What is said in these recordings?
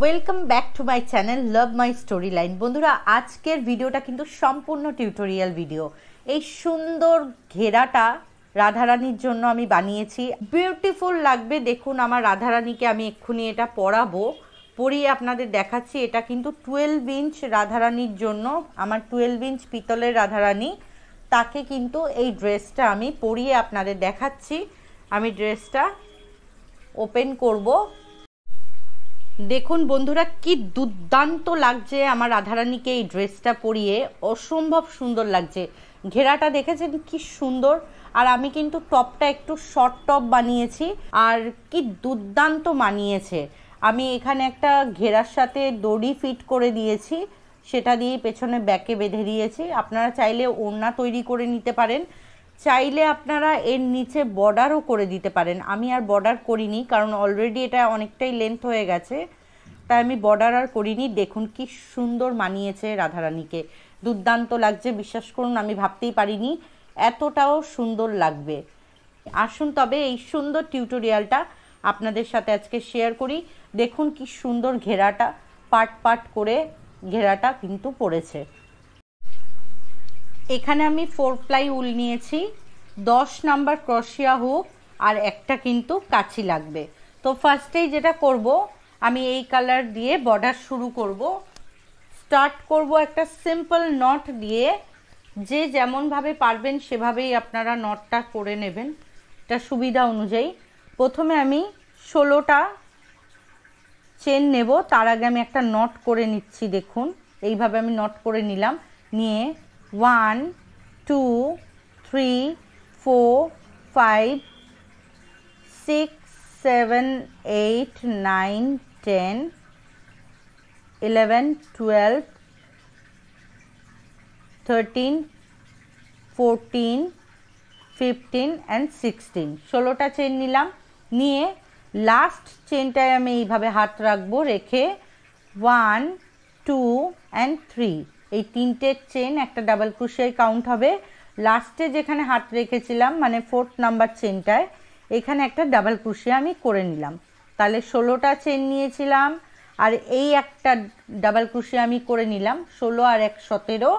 Welcome back to my channel love my story line. বন্ধুরা, আজকের ভিডিওটা কিন্তু সম্পূর্ণ টিউটোরিয়াল ভিডিও। এই সুন্দর ঘেরাটা রাধারানীর জন্য আমি বানিয়েছি, বিউটিফুল লাগবে। দেখুন আমার রাধারানীকে আমি এক্ষুনি এটা পরিয়ে আপনাদের দেখাচ্ছি। এটা কিন্তু 12 ইঞ্চ রাধারানীর জন্য, আমার 12 ইঞ্চ পিতলের রাধারানী, তাকে কিন্তু এই ড্রেসটা আমি পরিয়ে আপনাদের দেখাচ্ছি। আমি ড্রেসটা ওপেন করব। দেখুন বন্ধুরা, কি দুর্দান্ত লাগছে আমার রাধারানীকে এই ড্রেসটা পরিয়ে, অসম্ভব সুন্দর লাগছে। ঘেরাটা দেখেছেন কি সুন্দর। আর আমি কিন্তু টপটা একটু শর্ট টপ বানিয়েছি, আর কি দুর্দান্ত মানিয়েছে। আমি এখানে একটা ঘেরার সাথে দড়ি ফিট করে দিয়েছি, সেটা দিয়ে পেছনে ব্যাকে বেঁধে দিয়েছি। আপনারা চাইলে ওড়না তৈরি করে নিতে পারেন, চাইলে আপনারা এর নিচে বর্ডারও করে দিতে পারেন। আমি আর বর্ডার করিনি, কারণ অলরেডি এটা অনেকটাই লেন্থ হয়ে গেছে, তাই আমি বর্ডার আর করিনি। দেখুন কি সুন্দর মানিয়েছে রাধারানীকে, দুর্দান্ত লাগছে। বিশ্বাস করুন, আমি ভাবতেই পারিনি এতটাও সুন্দর লাগবে। আসুন তবে এই সুন্দর টিউটোরিয়ালটা আপনাদের সাথে আজকে শেয়ার করি। দেখুন কি সুন্দর ঘেরাটা, পার্ট পার্ট করে ঘেরাটা কিন্তু পড়েছে। এখানে আমি 4 প্লাই উল নিয়েছি, 10 নাম্বার ক্রোশিয়া হুক, আর একটা কিন্তু কাঁচি লাগবে। তো ফার্স্টেই যেটা করব, আমি এই কালার দিয়ে বর্ডার শুরু করব। স্টার্ট করব একটা সিম্পল নট দিয়ে। যে যেমনভাবে পারবেন সেভাবেই আপনারা নটটা করে নেবেন, এটা সুবিধা অনুযায়ী। প্রথমে আমি 16টা চেন নেব, তার আগে আমি একটা নট করে নিচ্ছি। দেখুন এইভাবে আমি নট করে নিলাম। নিয়ে 1 2 3 4 5 6 7 8 9 10 11 12 13 14 15 and 16, 16টা চেন নিলাম। নিয়ে লাস্ট চেনটায় আমি এইভাবে হাত রাখবো, রেখে 1 2 and 3, এই তিনটে চেন একটা ডাবল ক্রোশে কাউন্ট হবে। লাস্টে যেখানে হাত রেখেছিলাম মানে 4th নাম্বার চেনটায়, এখানে একটা ডাবল ক্রোশে আমি করে নিলাম। তাহলে 16টা চেন নিয়েছিলাম, আর এই একটা ডাবল ক্রোশে আমি করে নিলাম। 16 আর 1 17,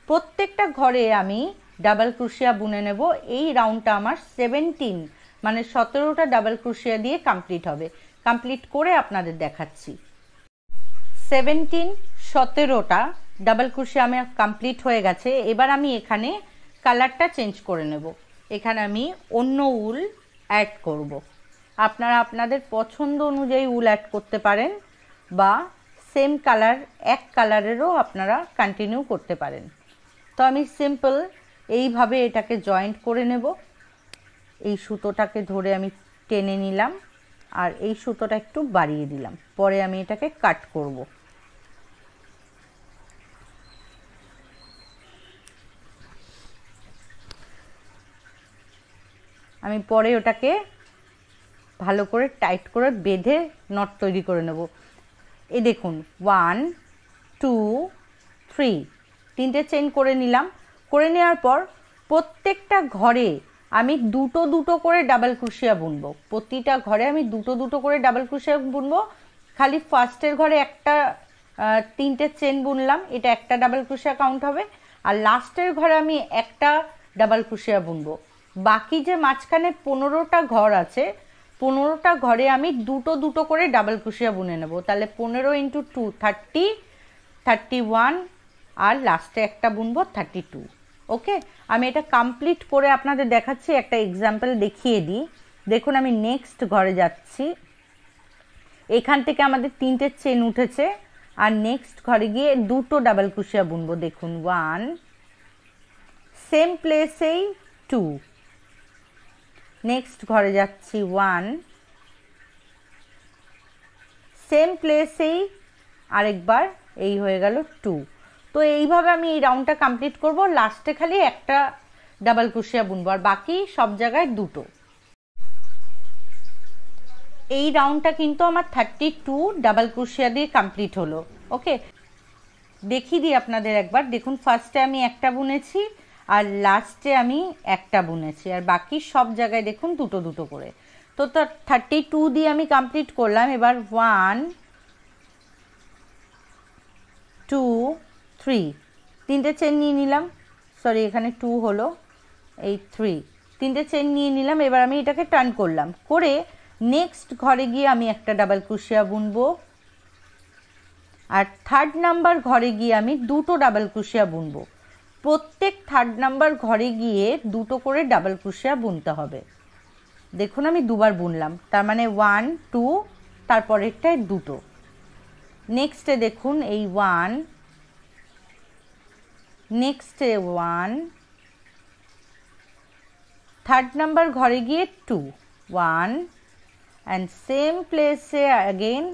প্রত্যেকটা ঘরে আমি ডাবল ক্রোশিয়া বুনে নেব। এই রাউন্ডটা আমার 17 মানে 17টা ডাবল ক্রোশিয়া দিয়ে কমপ্লিট হবে। কমপ্লিট করে আপনাদের দেখাচ্ছি। 17টা ডাবল ক্রোশিয়া আমার কমপ্লিট হয়ে গেছে। এবার আমি এখানে কালারটা চেঞ্জ করে নেব। এখানে আমি অন্য উল অ্যাড করব। আপনারা আপনাদের পছন্দ অনুযায়ী উল অ্যাড করতে পারেন, বা সেম কালার এক কালারেরও আপনারা কন্টিনিউ করতে পারেন। তো আমি সিম্পল এইভাবে এটাকে জয়েন্ট করে নেব। এই সুতোটাকে ধরে আমি টেনে নিলাম, আর এই সুতোটা একটু বাড়িয়ে দিলাম। পরে আমি এটাকে কাট করব। আমি পরে ওটাকে ভালো করে টাইট করে বেঁধে নট তৈরি করে নেব। এই দেখুন 1 2 3, তিনটে চেন করে নিলাম। করে নেওয়ার পর প্রত্যেকটা ঘরে আমি দুটো দুটো করে ডাবল ক্রোশিয়া বুনবো। প্রতিটা ঘরে আমি দুটো দুটো করে ডাবল ক্রোশিয়া বুনবো। খালি ফার্স্টের ঘরে একটা তিনটে চেন বুনলাম, এটা একটা ডাবল ক্রোশিয়া কাউন্ট হবে। আর লাস্টের ঘরে আমি একটা ডাবল ক্রোশিয়া বুনবো। বাকি যে মাঝখানে 15টা ঘর আছে, 15টা ঘরে আমি দুটো দুটো করে ডাবল ক্রোশিয়া বুনে নেব। তাহলে 15 × 2 30, 31, আর লাস্টে একটা বুনবো 32। ওকে, আমি এটা কমপ্লিট করে আপনাদের দেখাচ্ছি, একটা এক্সাম্পল দেখিয়ে দিই। দেখুন আমি নেক্সট ঘরে যাচ্ছি। এখান থেকে আমাদের তিনটে চেন উঠেছে, আর নেক্সট ঘরে গিয়ে দুটো ডাবল ক্রোশিয়া বুনবো। দেখুন 1, সেম প্লেসেই 2, নেক্সট ঘরে যাচ্ছি 1, সেম প্লেসেই আরেকবার, এই হয়ে গেল 2। তো এইভাবে আমি এই রাউন্ডটা কমপ্লিট করব। লাস্টে খালি একটা ডাবল ক্রোশিয়া বুনবো, আর বাকি সব জায়গায় দুটো। এই রাউন্ডটা কিন্তু আমার 32 ডাবল ক্রোশিয়া দিয়ে কমপ্লিট হলো। ওকে, দেখিয়ে দিই আপনাদের একবার। দেখুন ফার্স্টে আমি একটা বুনেছি, আর লাস্টে আমি একটা বুনেছি, আর বাকি সব জায়গায় দেখুন দুটো দুটো করে। তো 32 দিয়ে আমি কমপ্লিট করলাম। এবার 1 2 3 তিনটে চেন নিয়ে নিলাম, সরি এখানে 2 হলো, এই 3 তিনটে চেন নিয়ে নিলাম। এবার আমি এটাকে টার্ন করলাম, করে নেক্সট ঘরে গিয়ে আমি একটা ডাবল ক্রোশিয়া বুনবো, আর থার্ড নাম্বার ঘরে গিয়ে আমি দুটো ডাবল ক্রোশিয়া বুনবো। প্রত্যেক থার্ড নাম্বার ঘরে গিয়ে দুটো করে ডাবল ক্রোশিয়া বুনতে হবে। দেখুন আমি দুবার বুনলাম, তার মানে 1 2, তারপরেরটায় দুটো। নেক্সটে দেখুন এই 1, নেক্সটে 1, থার্ড নাম্বার ঘরে গিয়ে 2 1, অ্যান্ড সেম প্লেসে অ্যাগেন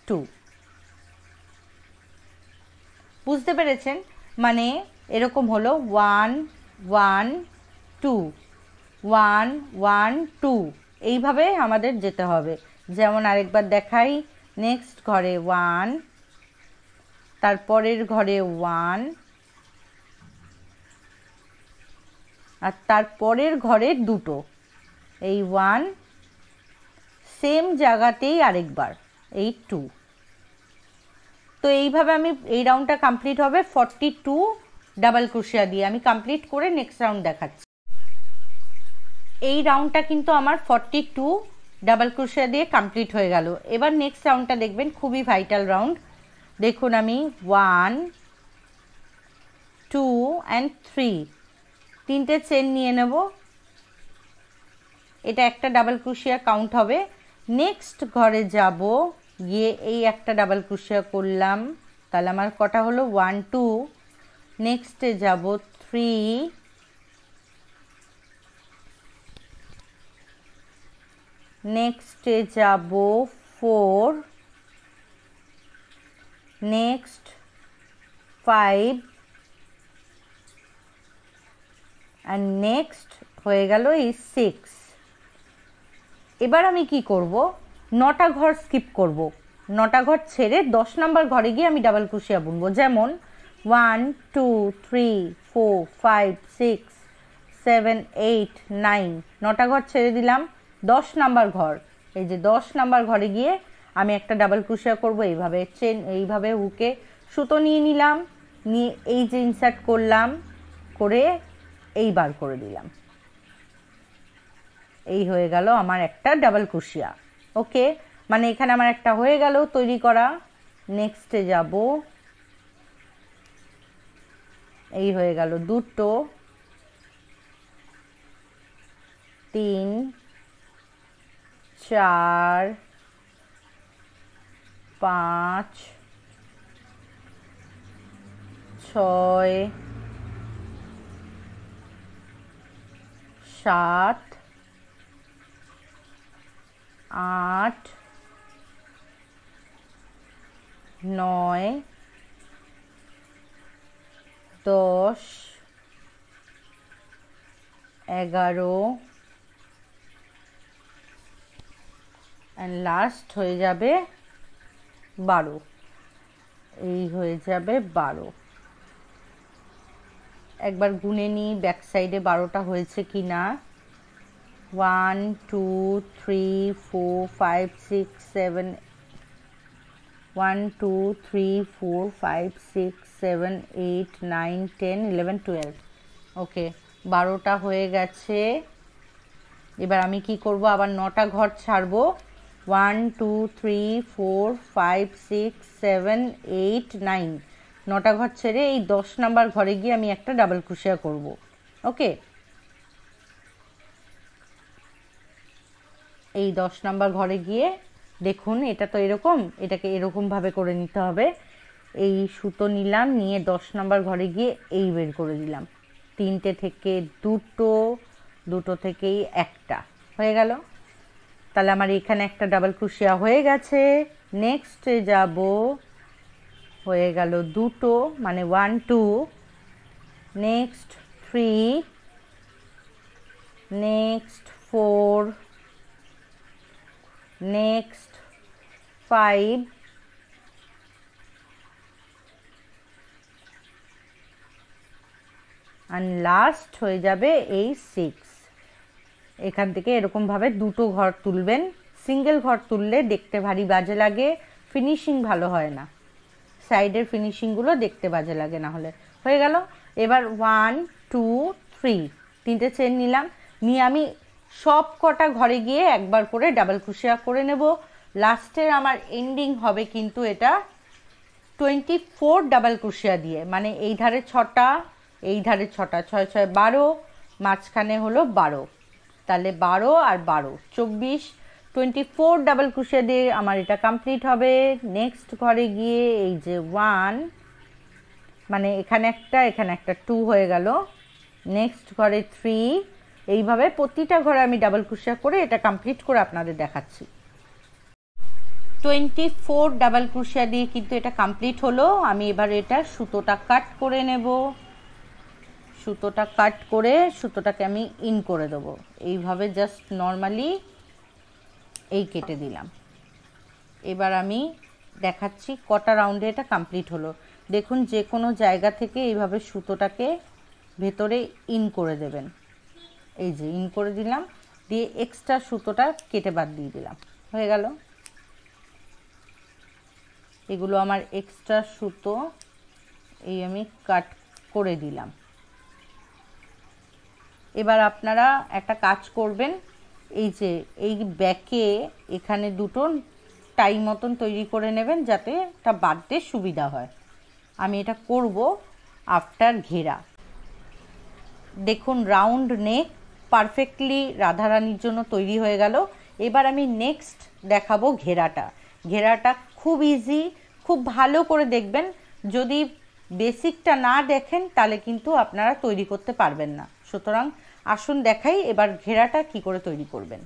2। বুঝতে পেরেছেন? মানে এরকম হলো 1 1 2 1 1 2, এইভাবে আমাদের যেতে হবে। যেমন আরেকবার দেখাই, নেক্সট ঘরে 1, তারপরের ঘরে 1, আর তারপরের ঘরে দুটো, এই 1, সেম জায়গাতেই আরেকবার এই 2। তো এইভাবে আমি এই রাউন্ডটা কমপ্লিট হবে 42 ডাবল ক্রোশিয়া দিয়ে। আমি কমপ্লিট করে নেক্সট রাউন্ড দেখাচ্ছি। এই রাউন্ডটা কিন্তু আমার 42 ডাবল ক্রোশিয়া দিয়ে কমপ্লিট হয়ে গেল। এবার নেক্সট রাউন্ডটা দেখবেন, খুবই ভাইটাল রাউন্ড। দেখুন আমি 1 2 অ্যান্ড 3 তিনটে চেন নিয়ে নেব, এটা একটা ডাবল ক্রোশিয়া কাউন্ট হবে। নেক্সট ঘরে যাব, গিয়ে এই একটা ডাবল ক্রোশিয়া করলাম, তাহলে আমার কটা হলো 1 2। নেক্সটে যাব 3, নেক্সটে যাব 4, নেক্সট 5, আর নেক্সট হয়ে গেল এই 6। এবার আমি কি করব, 9টা ঘর স্কিপ করব। 9টা ঘর ছেড়ে 10 নাম্বার ঘরে গিয়ে আমি ডাবল ক্রোশিয়া বুনবো। যেমন 1 2 3 4 5 6 7 8 9, 9টা ঘর ছেড়ে দিলাম। 10 নাম্বার ঘর, এই যে 10 নাম্বার ঘরে গিয়ে আমি একটা ডাবল ক্রোশিয়া করব। এইভাবে চেন, এইভাবে হুকে সুতো নিয়ে নিলাম, নিয়ে এই যে ইনসার্ট করলাম, করে এই বার করে দিলাম। এই হয়ে গেল আমার একটা ডাবল ক্রোশিয়া। ওকে, মানে এখানে আমার একটা হয়ে গেল তৈরি করা। নেক্সটে যাব, এই হয়ে গেল দুটো, 3 4 5 6 7 8 9 10 11, অ্যান্ড লাস্ট হয়ে যাবে 12। এই হয়ে যাবে 12। একবার গুনে নিই ব্যাক সাইডে 12টা হয়েছে কি না। 1 2 3 4 5 6 7 1 2 3 4 5 6 7 8 9 10 11 12। ওকে, 12টা হয়ে গেছে। এবার আমি কি করব, আবার 9টা ঘর ছাড়বো। 1 2 3 4 5 6 7 8 9, 9টা ঘর ছেড়ে এই 10 নাম্বার ঘরে গিয়ে আমি একটা ডাবল ক্রোশিয়া করব। ওকে, এই 10 নাম্বার ঘরে গিয়ে দেখুন, এটা তো এরকম, এটাকে এরকমভাবে করে নিতে হবে। এই সুতো নিলাম, নিয়ে 10 নাম্বার ঘরে গিয়ে এই বের করে দিলাম। 3টে থেকে দুটো, দুটো থেকেই একটা হয়ে গেল। তাহলে আমার এখানে একটা ডাবল ক্রোশিয়া হয়ে গেছে। নেক্সটে যাব, হয়ে গেল দুটো, মানে 1 2, নেক্সট 3, নেক্সট 4, নেক্সট 5, আর লাস্ট হয়ে যাবে এই 6। এখান থেকে এরকমভাবে দুটো ঘর তুলবেন। সিঙ্গেল ঘর তুললে দেখতে ভারী বাজে লাগে, ফিনিশিং ভালো হয় না। সাইডের ফিনিশিংগুলো দেখতে বাজে লাগে না হলে। হয়ে গেল। এবার 1 2 3 তিনটে চেন নিলাম, নিয়ে আমি সব কটা ঘরে গিয়ে একবার করে ডাবল ক্রোশিয়া করে নেব। লাস্টের আমার এন্ডিং হবে কিন্তু এটা 24 ডাবল ক্রোশিয়া দিয়ে, মানে এই ধারে 6টা, এই ধারে 6টা, 6 6 12, মাঝখানে হলো 12, তাহলে 12 আর 12 24, 24 ডাবল ক্রোশিয়া দিয়ে আমার এটা কমপ্লিট হবে। নেক্সট ঘরে গিয়ে এই যে 1, মানে এখানে একটা 2 হয়ে গেল। নেক্সট ঘরে 3, এইভাবে প্রতিটা ঘরে আমি ডাবল ক্রোশিয়া করে এটা কমপ্লিট করে আপনাদের দেখাচ্ছি। 24 ডাবল ক্রোশিয়া দিয়ে কিন্তু এটা কমপ্লিট হলো। আমি এবার এটা সুতোটা কাট করে নেব। সুতোটা কাট করে সুতোটাকে আমি ইন করে দেবো, এইভাবে জাস্ট নর্মালি এই কেটে দিলাম। এবার আমি দেখাচ্ছি কটা রাউন্ডে এটা কমপ্লিট হলো। দেখুন যে কোনো জায়গা থেকে এইভাবে সুতোটাকে ভেতরে ইন করে দেবেন। এই যে ইন করে দিলাম, দিয়ে এক্সট্রা সুতোটা কেটে বাদ দিয়ে দিলাম। হয়ে গেল। এগুলো আমার এক্সট্রা সুতো, এই আমি কাট করে দিলাম। এবার আপনারা একটা কাজ করবেন, এই যে এই ব্যাকে এখানে দুটো টাই মতন তৈরি করে নেবেন যাতে এটা বাঁধতে সুবিধা হয়। আমি এটা করব আফটার ঘেরা। দেখুন রাউন্ড নেক পারফেক্টলি রাধারানীর জন্য তৈরি হয়ে গেল। এবার আমি নেক্সট দেখাবো ঘেরাটা। ঘেরাটা খুব ইজি, খুব ভালো করে দেখবেন। যদি বেসিকটা না দেখেন তাহলে কিন্তু আপনারা তৈরি করতে পারবেন না। সুতরাং আসুন দেখাই এবার ঘেরাটা কি করে তৈরি করবেন।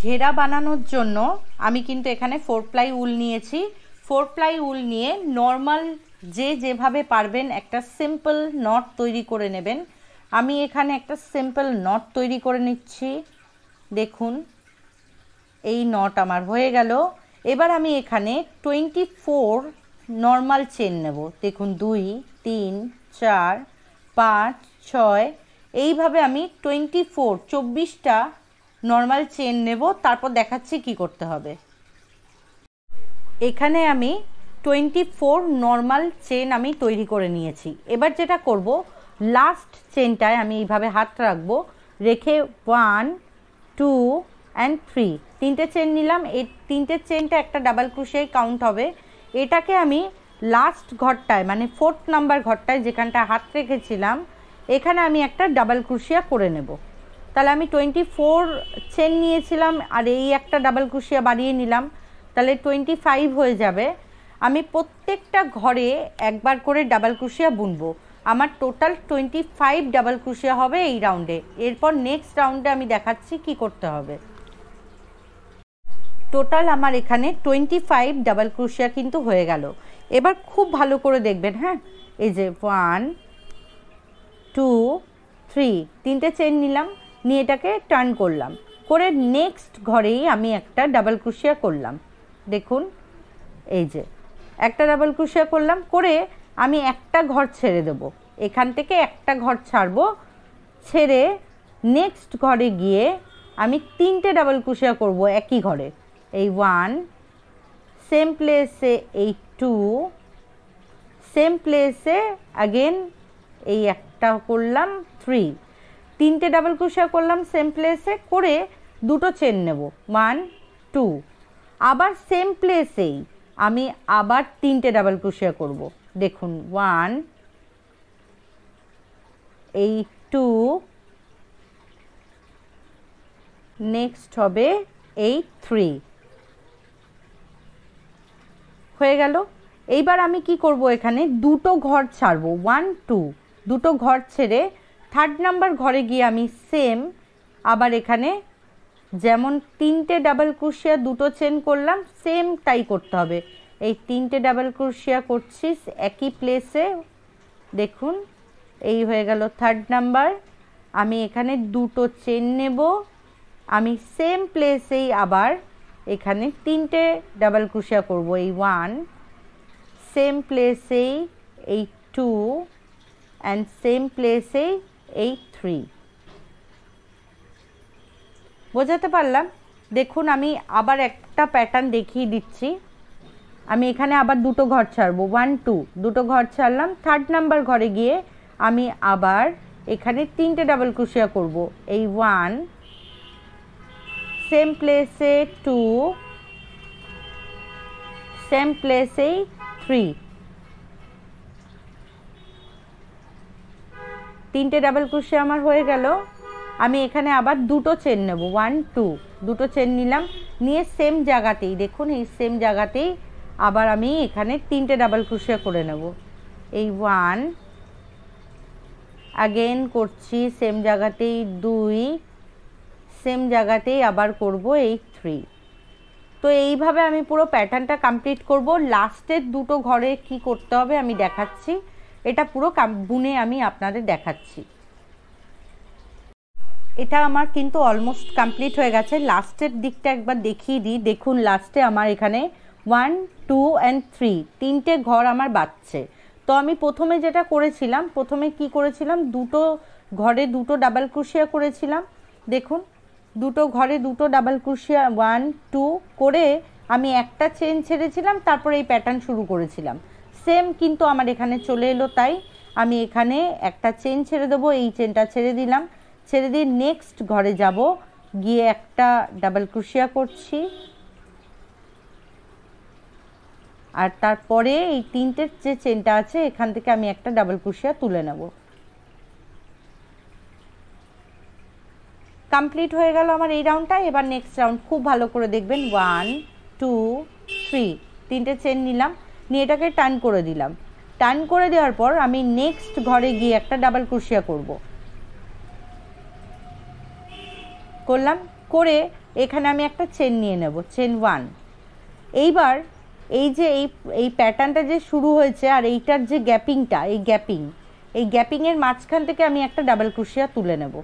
ঘেরা বানানোর জন্য আমি কিন্তু এখানে 4 প্লাই উল নিয়েছি। 4 প্লাই উল নিয়ে নর্মাল যেভাবে পারবেন একটা সিম্পল নট তৈরি করে নেবেন। আমি এখানে একটা সিম্পল নট তৈরি করে নিচ্ছি। দেখুন এই নট আমার হয়ে গেল। এবার আমি এখানে 24 নর্মাল চেন নেব। দেখুন 2 3 4 5 6, এইভাবে আমি 24টা নর্মাল চেন নেব। তারপর দেখাচ্ছি কি করতে হবে। এখানে আমি 24 নর্মাল চেন আমি তৈরি করে নিয়েছি। এবার যেটা করব, লাস্ট চেনটায় আমি এইভাবে হাত রাখবো, রেখে 1 2 and 3 তিনটে চেন নিলাম। এই তিনটে চেনটা একটা ডাবল ক্রোশিয়ায় কাউন্ট হবে। এটাকে আমি লাস্ট ঘরটায়, মানে 4th নাম্বার ঘরটায় যেখানটা হাত রেখেছিলাম, এখানে আমি একটা ডাবল ক্রোশিয়া করে নেব। তাহলে আমি 24 চেন নিয়েছিলাম আর এই একটা ডাবল ক্রোশিয়া বাড়িয়ে নিলাম, তাহলে 25 হয়ে যাবে। আমি প্রত্যেকটা ঘরে একবার করে ডাবল ক্রোশিয়া বুনবো। আমার টোটাল 25 ডাবল ক্রোশিয়া হবে এই রাউন্ডে। এরপর নেক্সট রাউন্ডে আমি দেখাচ্ছি কি করতে হবে। টোটাল আমার এখানে 25 ডাবল ক্রোশিয়া কিন্তু হয়ে গেল। এবার খুব ভালো করে দেখবেন, হ্যাঁ, এই যে 1 2 3 তিনটে চেন নিলাম, নিয়ে এটাকে টার্ন করলাম, করে নেক্সট ঘরেই আমি একটা ডাবল ক্রোশিয়া করলাম। দেখুন এই যে একটা ডাবল ক্রোশিয়া করলাম, করে আমি একটা ঘর ছেড়ে দেব। এখান থেকে একটা ঘর ছাড়বো, ছেড়ে নেক্সট ঘরে গিয়ে আমি তিনটে ডাবল ক্রোশিয়া করব একই ঘরে। এই 1, সেম প্লেসে এই 2, সেম প্লেসে अगेन এই একটা করলাম 3, তিনটে ডাবল ক্রোশিয়া করলাম সেম প্লেসে, করে দুটো চেন নেব 1 2, আবার সেম প্লেসেই আমি আবার তিনটে ডাবল ক্রোশিয়া করব। দেখুন 1 এই 2, নেক্সট হবে এই 3, হয়ে গেল। এইবার আমি কি করব, এখানে দুটো ঘর ছাড়বো 1 2, দুটো ঘর ছেড়ে 3rd নাম্বার ঘরে গিয়ে আমি সেম আবার এখানে যেমন তিনটে ডাবল ক্রোশিয়া দুটো চেন করলাম, সেম তাই করতে হবে। এই তিনটে ডাবল ক্রোশিয়া করছি একই প্লেসে। দেখুন এই হয়ে গেল 3rd নাম্বার। আমি এখানে দুটো চেন নেব, আমি সেম প্লেসেই আবার এখানে তিনটে ডাবল ক্রোশিয়া করব। এই 1, সেম প্লেসেই এই 2 অ্যান্ড সেম প্লেসেই এই 3। বোঝাতে পারলাম? দেখুন আমি আবার একটা প্যাটার্ন দেখিয়ে দিচ্ছি। আমি এখানে আবার দুটো ঘর ছাড়বো, 1 2 দুটো ঘর ছাড়লাম। 3rd নাম্বার ঘরে গিয়ে আমি আবার এখানে 3টে ডাবল ক্রোশিয়া করব। এই 1, সেম প্লেসে 2, সেম প্লেসেই 3, 3টে ডাবল ক্রোশিয়া আমার হয়ে গেল। আমি এখানে আবার দুটো চেন নেব, 1 2 দুটো চেন নিলাম, নিয়ে সেম জায়গাতেই দেখুন এই সেম জায়গাতেই আবার আমি এখানে 3টে ডাবল ক্রোশিয়া করে নেব। এই 1, अगेन করছি সেম জায়গাতেই 2, সেম জায়গাতেই আবার করব এই 3। তো এইভাবে আমি পুরো প্যাটার্নটা কমপ্লিট করব। লাস্টের দুটো ঘরে কি করতে হবে আমি দেখাচ্ছি, এটা পুরো বুনে আমি আপনাদের দেখাচ্ছি। এটা আমার কিন্তু অলমোস্ট কমপ্লিট হয়ে গেছে। লাস্টের দিকটা একবার দেখিয়ে দিই। দেখুন লাস্টে আমার এখানে 1 2 and 3 তিনটে ঘর আমার বাঁচছে। তো আমি প্রথমে যেটা করেছিলাম, প্রথমে কি করেছিলাম, দুটো ঘরে দুটো ডাবল ক্রোশিয়া করেছিলাম। দেখুন দুটো ঘরে দুটো ডাবল ক্রোশিয়া 1 2 করে আমি একটা চেন ছেড়েছিলাম, তারপরে এই প্যাটার্ন শুরু করেছিলাম। সেম কিন্তু আমার এখানে চলে এলো, তাই আমি এখানে একটা চেন ছেড়ে দেবো, এই চেনটা ছেড়ে দিলাম, ছেড়ে দিয়ে নেক্সট ঘরে যাব, গিয়ে একটা ডাবল ক্রোশিয়া করছি, আর তারপরে এই তিনটের যে চেনটা আছে এখান থেকে আমি একটা ডাবল ক্রোশিয়া তুলে নেব। কমপ্লিট হয়ে গেল আমার এই রাউন্ডটা। এবার নেক্সট রাউন্ড খুব ভালো করে দেখবেন। 1 2 3 তিনটে চেন নিলাম, নিয়ে এটাকে টার্ন করে দিলাম। টার্ন করে দেওয়ার পর আমি নেক্সট ঘরে গিয়ে একটা ডাবল ক্রোশিয়া করব, করলাম, করে এখানে আমি একটা চেন নিয়ে নেব, চেন 1। এইবার এই যে এই প্যাটার্নটা যে শুরু হয়েছে আর এইটার যে গ্যাপিংটা, এই গ্যাপিংয়ের মাঝখান থেকে আমি একটা ডাবল ক্রোশিয়া তুলে নেব।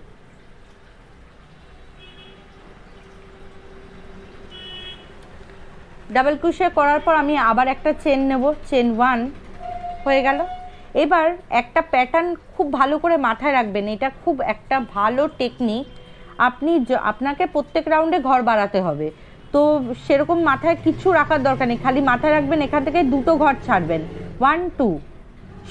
ডাবল ক্রোশিয়া করার পর আমি আবার একটা চেন নেব, চেন 1 হয়ে গেল। এবার একটা প্যাটার্ন খুব ভালো করে মাথায় রাখবেন, এটা খুব একটা ভালো টেকনিক। আপনাকে প্রত্যেক রাউন্ডে ঘর বাড়াতে হবে, তো সেরকম মাথায় কিছু রাখার দরকার নেই, খালি মাথায় রাখবেন এখান থেকে দুটো ঘর ছাড়বেন। 1 2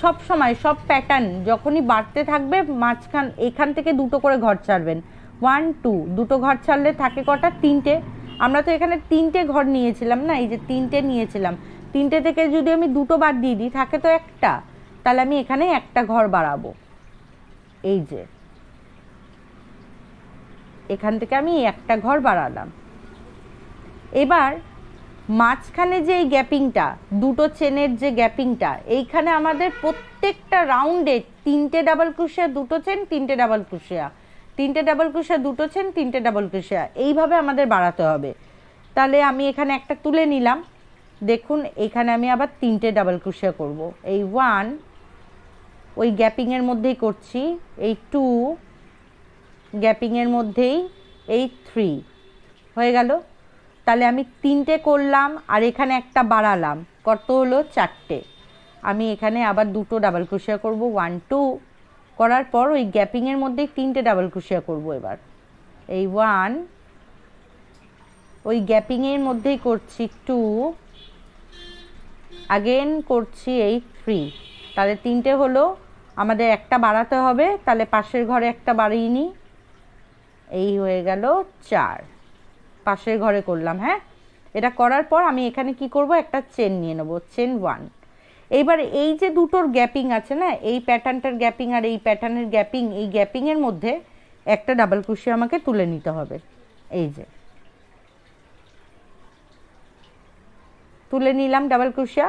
সব সময় সব প্যাটার্ন যখনই বাড়তে থাকবে মাঝখান এখান থেকে দুটো করে ঘর ছাড়বেন। 1 2 দুটো ঘর ছাড়লে থাকে কটা, তিনটে। আমরা তো এখানে তিনটে ঘর নিয়েছিলাম না, এই যে তিনটে নিয়েছিলাম, তিনটে থেকে যদি আমি দুটো বাদ দিয়ে দিই থাকে তো একটা, তাহলে আমি এখানে একটা ঘর বাড়াবো। এই যে এখান থেকে আমি একটা ঘর বাড়ালাম। এবার মাঝখানে যে এই গ্যাপিংটা, দুটো চেনের যে গ্যাপিংটা, এইখানে আমাদের প্রত্যেকটা রাউন্ডে তিনটে ডাবল ক্রোশিয়া, দুটো চেন, তিনটে ডাবল ক্রোশিয়া, তিনটে ডাবল ক্রোশিয়া, দুটো চেন, তিনটে ডাবল ক্রোশিয়া, এইভাবে আমাদের বাড়াতে হবে। তাহলে আমি এখানে একটা তুলে নিলাম, দেখুন এখানে আমি আবার তিনটে ডাবল ক্রোশিয়া করব। এই 1 ওই গ্যাপিংয়ের মধ্যেই করছি, এই 2 গ্যাপিংয়ের মধ্যেই, এই 3 হয়ে গেল। তাহলে আমি তিনটে করলাম আর এখানে একটা বাড়ালাম, কত হলো, চারটে। আমি এখানে আবার দুটো ডাবল ক্রোশিয়া করব, 1 2 করার পর ওই গ্যাপিংয়ের মধ্যেই তিনটে ডাবল ক্রোশিয়া করব। এবার এই 1 ওই গ্যাপিংয়ের মধ্যেই করছি, 2 अगेन করছি এই 3, তাহলে তিনটে হলো, আমাদের একটা বাড়াতে হবে, তাহলে পাশের ঘরে একটা বাড়িয়ে নিই, এই হয়ে গেল 4, পাশের ঘরে করলাম। হ্যাঁ, এটা করার পর আমি এখানে কি করব, একটা চেন নিয়ে নেব, চেন 1। এইবার এই যে দুটোর গ্যাপিং আছে না, এই প্যাটার্নটার গ্যাপিং আর এই প্যাটার্নের গ্যাপিং, এই গ্যাপিংয়ের মধ্যে একটা ডাবল ক্রোশিয়া আমাকে তুলে নিতে হবে। এই যে তুলে নিলাম ডাবল ক্রোশিয়া,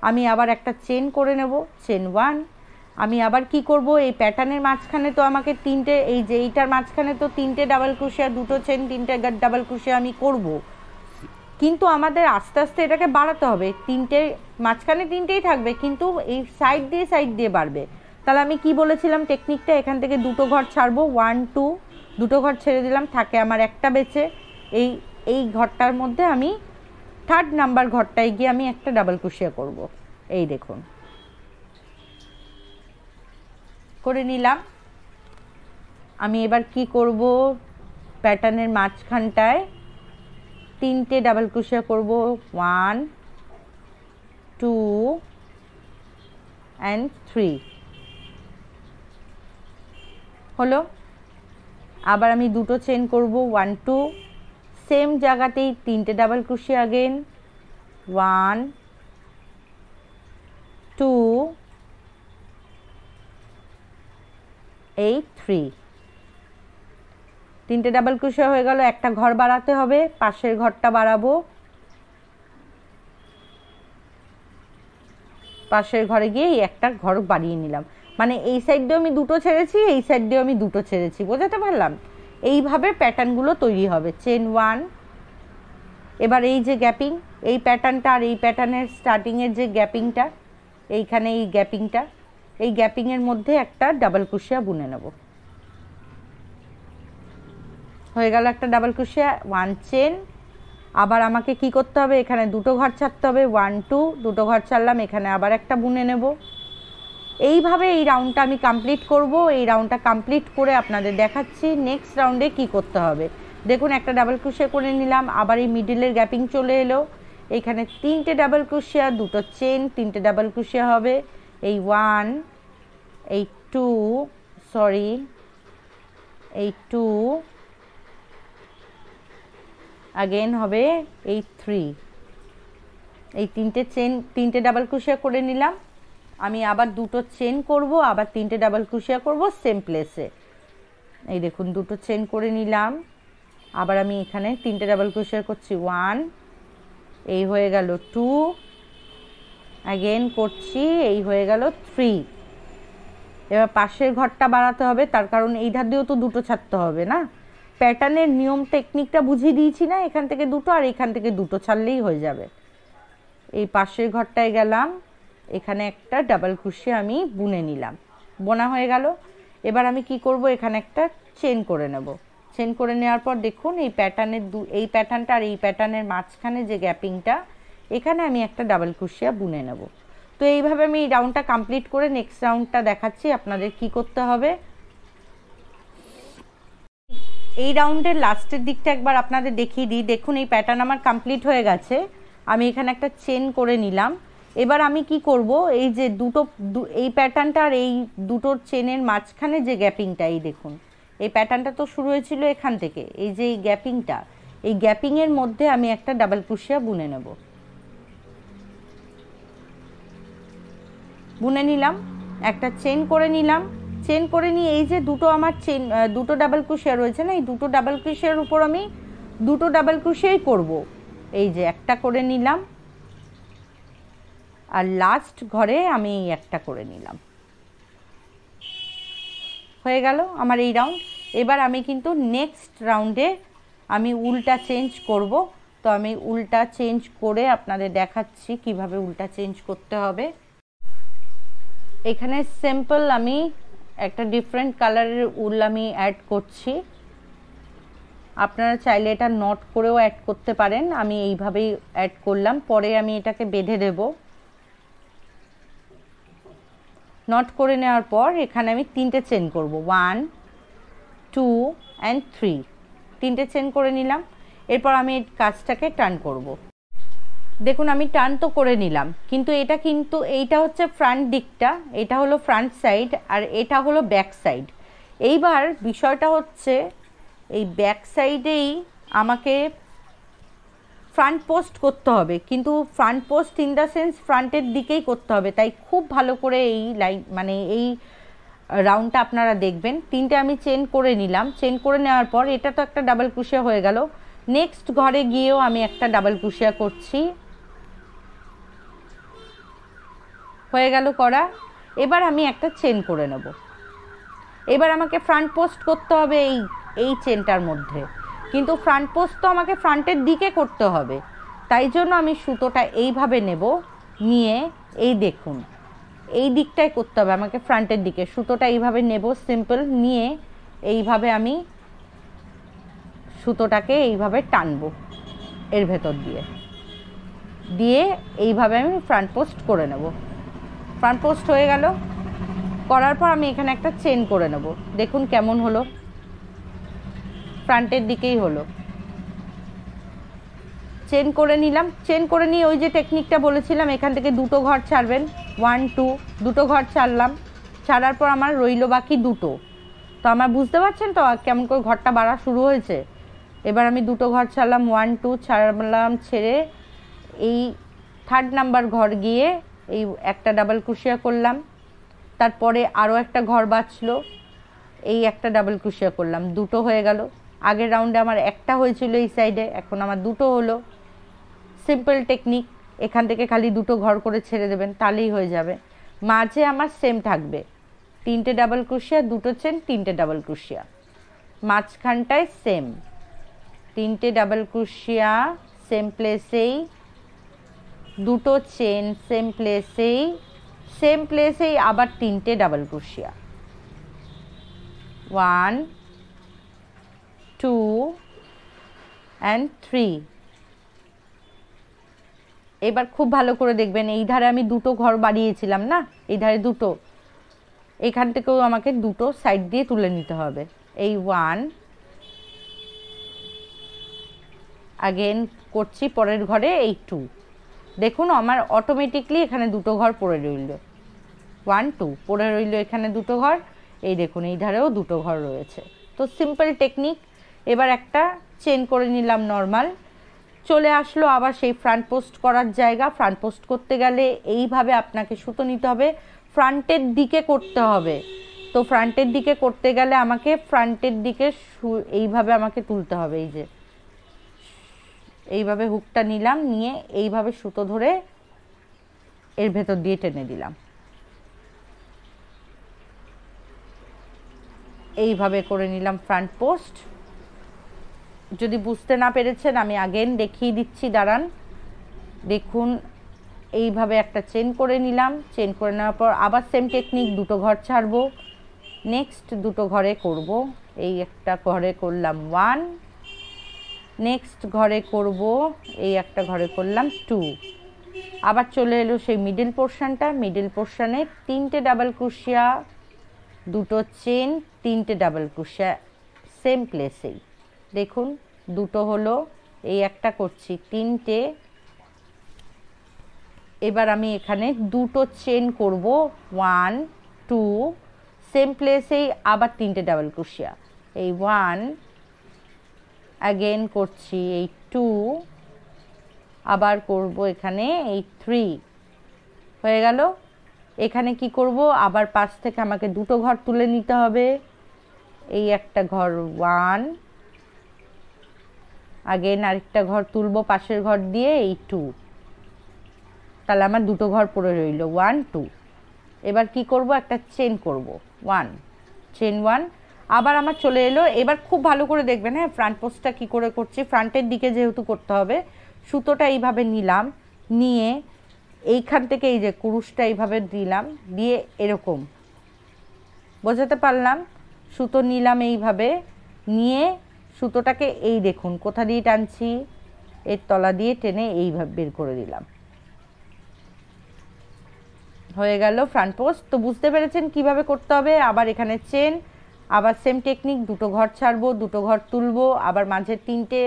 আমি আবার একটা চেন করে নেব, চেন 1। আমি আবার কি করব, এই প্যাটার্নের মাঝখানে তো আমাকে তিনটে, এই যে এইটার মাঝখানে তো তিনটে ডাবল ক্রোশিয়া, দুটো চেন, তিনটে ডাবল ক্রোশিয়া আমি করব, কিন্তু আমাদের আস্তে আস্তে এটাকে বাড়াতে হবে। তিনটে মাঝখানে তিনটেই থাকবে, কিন্তু এই সাইড দিয়ে বাড়বে। তাহলে আমি কি বলেছিলাম টেকনিকটা, এখান থেকে দুটো ঘর ছাড়বো, 1 2 দুটো ঘর ছেড়ে দিলাম, থাকে আমার একটা বেঁচে, এই ঘরটার মধ্যে আমি 3rd নাম্বার ঘরটায় গিয়ে আমি একটা ডাবল ক্রোশিয়া করব। এই দেখুন করে নিলাম। আমি এবার কি করব, প্যাটার্নের মাঝখানটায় তিনটে ডাবল ক্রোশিয়া করব, 1 2 and 3 হলো। আবার আমি দুটো চেন করব 1 2 সেম জায়গাতেই তিনটে ডাবল ক্রোশে अगेन 1 2 8 3 তিনটে ডাবল ক্রোশে হয়ে গেল। একটা ঘর বাড়াতে হবে, পাশের ঘরটা বাড়াবো, পাশের ঘরে গিয়ে একটা ঘর বাড়িয়ে নিলাম, মানে এই সাইড দিয়ে আমি দুটো ছেড়েছি, এই সাইড দিয়ে আমি দুটো ছেড়েছি, বোঝাতে পারলাম? এইভাবে প্যাটার্নগুলো তৈরি হবে। চেন 1, এবার এই যে গ্যাপিং, এই প্যাটার্নটা আর এই প্যাটার্নের স্টার্টিংয়ের যে গ্যাপিংটা, এইখানে এই গ্যাপিংটা, এই গ্যাপিংয়ের মধ্যে একটা ডাবল ক্রোশিয়া বুনে নেব। হয়ে গেল একটা ডাবল ক্রোশিয়া, 1 চেন। আবার আমাকে কি করতে হবে, এখানে দুটো ঘর ছাড়তে হবে, 1 2 দুটো ঘর ছাড়লাম, এখানে আবার একটা বুনে নেব। এইভাবে এই রাউন্ডটা আমি কমপ্লিট করব। এই রাউন্ডটা কমপ্লিট করে আপনাদের দেখাচ্ছি নেক্সট রাউন্ডে কি করতে হবে। দেখুন একটা ডাবল ক্রোশিয়া করে নিলাম, আবার এই মিডলের গ্যাপিং চলে এলো, এখানে তিনটে ডাবল ক্রোশিয়া, দুটো চেন, তিনটে ডাবল ক্রোশিয়া হবে, এই 1 এই 2 সরি এই 2 अगेन হবে এই 3, এই তিনটে চেন, তিনটে ডাবল ক্রোশিয়া করে নিলাম। আমি আবার দুটো চেন করব, আবার তিনটে ডাবল ক্রোশিয়া করব সেম প্লেসে। এই দেখুন দুটো চেন করে নিলাম, আবার আমি এখানে তিনটে ডাবল ক্রোশিয়া করছি, 1 এই হয়ে গেল 2 अगेन করছি, এই হয়ে গেল 3। এবার পাশের ঘরটা বাড়াতে হবে, তার কারণ এই ধার দিয়েও তো দুটো ছাড়তে হবে না। প্যাটার্নের নিয়ম টেকনিকটা বুঝিয়ে দিয়েছি না, এখান থেকে দুটো আর এখান থেকে দুটো ছাড়লেই হয়ে যাবে। এই পাশের ঘরটায় গেলাম, এখানে একটা ডাবল ক্রোশে আমি বুনে নিলাম, বোনা হয়ে গেল। এবার আমি কি করব, এখানে একটা চেন করে নেব। চেন করে নেওয়ার পর দেখুন এই প্যাটার্নের এই প্যাটার্নটা আর এই প্যাটার্নের মাঝখানে যে গ্যাপিংটা, এখানে আমি একটা ডাবল ক্রোশিয়া বুনে নেব। তো এইভাবে আমি এই রাউন্ডটা কমপ্লিট করে নেক্সট রাউন্ডটা দেখাচ্ছি আপনাদের কি করতে হবে। এই রাউন্ডের লাস্টের দিকটা একবার আপনাদের দেখিয়ে দিই। দেখুন এই প্যাটার্ন আমার কমপ্লিট হয়ে গেছে, আমি এখানে একটা চেন করে নিলাম। এবার আমি কি করব, এই যে দুটো এই প্যাটার্নটা আর এই দুটো চেনের মাঝখানে যে গ্যাপিংটা, এই দেখুন এই প্যাটার্নটা তো শুরু হয়েছিল এখান থেকে, এই যে এই গ্যাপিংটা, এই গ্যাপিংয়ের মধ্যে আমি একটা ডাবল ক্রোশিয়া বুনে নেব। বুনে নিলাম, একটা চেন করে নিলাম, চেন করে নিয়ে এই যে দুটো আমার চেন, দুটো ডাবল ক্রোশিয়া রয়েছে না, এই দুটো ডাবল ক্রোশিয়ার উপর আমি দুটো ডাবল ক্রোশিয়াই করব। এই যে একটা করে নিলাম, আর লাস্ট ঘরে আমি একটা করে নিলাম, হয়ে গেল আমার এই রাউন্ড। এবার আমি কিন্তু নেক্সট রাউন্ডে আমি উল্টা চেঞ্জ করব। তো আমি উল্টা চেঞ্জ করে আপনাদের দেখাচ্ছি কিভাবে উল্টা চেঞ্জ করতে হবে। এখানে সিম্পল আমি একটা ডিফারেন্ট কালারের উল আমি অ্যাড করছি, আপনারা চাইলে এটা নট করেও অ্যাড করতে পারেন, আমি এইভাবেই অ্যাড করলাম। পরে আমি এটাকে বেঁধে দেব। নট করে নেওয়ার পর এখানে আমি তিনটে চেন করব, 1 2 and 3, তিনটে চেন করে নিলাম। এরপর আমি এই কাজটাকে টার্ন করব। দেখুন আমি টার্ন তো করে নিলাম, কিন্তু এইটা হচ্ছে ফ্রন্ট দিকটা, এটা হলো ফ্রন্ট সাইড আর এটা হলো ব্যাক সাইড। এইবার বিষয়টা হচ্ছে এই ব্যাক সাইডেই আমাকে ফ্রন্ট পোস্ট করতে হবে, কিন্তু front post in the sense ফ্রন্টের দিকেই করতে হবে। তাই খুব ভালো করে এই লাইন মানে এই রাউন্ডটা আপনারা দেখবেন। তিনটে আমি চেন করে নিলাম, চেন করে নেওয়ার পর এটা তো একটা ডাবল ক্রোশিয়া হয়ে গেল। নেক্সট ঘরে গিয়েও আমি একটা ডাবল ক্রোশিয়া করছি, হয়ে গেল করা। এবার আমি একটা চেন করে নেব। এবার আমাকে ফ্রন্ট পোস্ট করতে হবে এই চেনটার মধ্যে, কিন্তু ফ্রন্ট পোস্ট তো আমাকে ফ্রন্টের দিকে করতে হবে, তাই জন্য আমি সুতোটা এইভাবে নেব, নিয়ে এই দেখুন এই দিকটাই করতে হবে আমাকে, ফ্রন্টের দিকে সুতোটা এইভাবে নেব সিম্পল, নিয়ে এইভাবে আমি সুতোটাকে এইভাবে টানবো এর ভেতর দিয়ে দিয়ে এইভাবে আমি ফ্রন্ট পোস্ট করে নেব। ফ্রন্ট পোস্ট হয়ে গেল, করার পর আমি এখানে একটা চেন করে নেব। দেখুন কেমন হলো, ফ্রন্টের দিকেই হলো। চেন করে নিলাম। চেন করে নিয়ে ওই যে টেকনিকটা বলেছিলাম, এখান থেকে দুটো ঘর ছাড়বেন, 1 2, দুটো ঘর ছাড়লাম। ছাড়ার পর আমার রইল বাকি দুটো। তো আমার বুঝতে পারছেন তো কেমন করে ঘরটা বাড়া শুরু হয়েছে। এবার আমি দুটো ঘর ছাড়লাম, 1 2 ছাড়লাম, ছেড়ে এই 3rd নাম্বার ঘর গিয়ে এই একটা ডাবল ক্রোশিয়া করলাম। তারপরে আরও একটা ঘর বাঁচলো, এই একটা ডাবল ক্রোশিয়া করলাম, দুটো হয়ে গেল। আগের রাউন্ডে আমার একটা হয়েছিল এই সাইডে, এখন আমার দুটো হলো। সিম্পল টেকনিক, এখান থেকে খালি দুটো ঘর করে ছেড়ে দেবেন, তাহলেই হয়ে যাবে। মাঝে আমার সেম থাকবে, 3টে ডাবল ক্রোশিয়া, দুটো চেন, 3টে ডাবল ক্রোশিয়া। মাঝখানটায় সেম 3টে ডাবল ক্রোশিয়া সেম প্লেসেই, দুটো চেন সেম প্লেসেই আবার 3টে ডাবল ক্রোশিয়া, 1 2 and 3। এবার খুব ভালো করে দেখবেন, এই ধারে আমি দুটো ঘর বাড়িয়েছিলাম না, এই ধারে দুটো, এখান থেকেও আমাকে দুটো সাইড দিয়ে তুলে নিতে হবে। এই 1 আগেন করছি, পরের ঘরে এই 2। দেখুন আমার অটোমেটিকলি এখানে দুটো ঘর পড়ে রইল, 1 2 পড়ে রইল এখানে দুটো ঘর। এই দেখুন এই ধারেও দুটো ঘর রয়েছে। তো সিম্পল টেকনিক। এবার একটা চেন করে নিলাম নর্মাল, চলে আসলো আবার সেই ফ্রন্ট পোস্ট করার জায়গা। ফ্রন্ট পোস্ট করতে গেলে এইভাবে আপনাকে সুতো নিতে হবে, ফ্রন্টের দিকে করতে হবে। তো ফ্রন্টের দিকে করতে গেলে আমাকে ফ্রন্টের দিকে এইভাবে আমাকে তুলতে হবে। এই যে এইভাবে হুকটা নিলাম, নিয়ে এইভাবে সুতো ধরে এর ভেতর দিয়ে টেনে দিলাম। এইভাবে করে নিলাম ফ্রন্ট পোস্ট। যদি বুঝতে না পেরেছেন আমি আগেন দেখিয়ে দিচ্ছি, দাঁড়ান। দেখুন এইভাবে একটা চেন করে নিলাম, চেন করে নেওয়ার পর আবার সেম টেকনিক, দুটো ঘর ছাড়বো, নেক্সট দুটো ঘরে করব। এই একটা ঘরে করলাম 1, নেক্সট ঘরে করব, এই একটা ঘরে করলাম 2। আবার চলে এলো সেই মিডল পোর্শনটা, মিডল পোর্শনে 3টে ডাবল ক্রোশিয়া, দুটো চেন, 3টে ডাবল ক্রোশিয়া সেম প্লেসেই। দেখুন দুটো হলো, এই একটা করছি 3টে। এবার আমি এখানে দুটো চেন করব, 1 2 সেম প্লেসেই আবার 3টে ডাবল ক্রোশিয়া, এই 1 অ্যাগেন করছি, এই 2 আবার করব এখানে এই 3 হয়ে গেল। এখানে কি করব, আবার পাশ থেকে আমাকে দুটো ঘর তুলে নিতে হবে। এই একটা ঘর 1, আগেন আরেকটা ঘর তুলবো পাশের ঘর দিয়ে, এই 2। তাহলে আমার দুটো ঘর পড়ে রইল, 1 2। এবার কি করব, একটা চেন করব, 1 চেন 1। আবার আমার চলে এলো। এবার খুব ভালো করে দেখবেন, হ্যাঁ, ফ্রন্ট পোস্টটা কী করে করছি। ফ্রন্টের দিকে যেহেতু করতে হবে, সুতোটা এইভাবে নিলাম, নিয়ে এইখান থেকে এই যে কুরুশটা এইভাবে দিলাম, দিয়ে এরকম, বোঝাতে পারলাম। সুতো নিলাম এইভাবে, নিয়ে সুতোটাকে এই দেখুন কোথা দিয়ে টানছি, এর তলা দিয়ে টেনে এইভাবে বের করে দিলাম, হয়ে গেল ফ্রন্ট পোস্ট। তো বুঝতে পেরেছেন কিভাবে করতে হবে। আবার এখানে চেন, আবার সেম টেকনিক, দুটো ঘর ছাড়বো, দুটো ঘর তুলবো, আবার মাঝে 3টে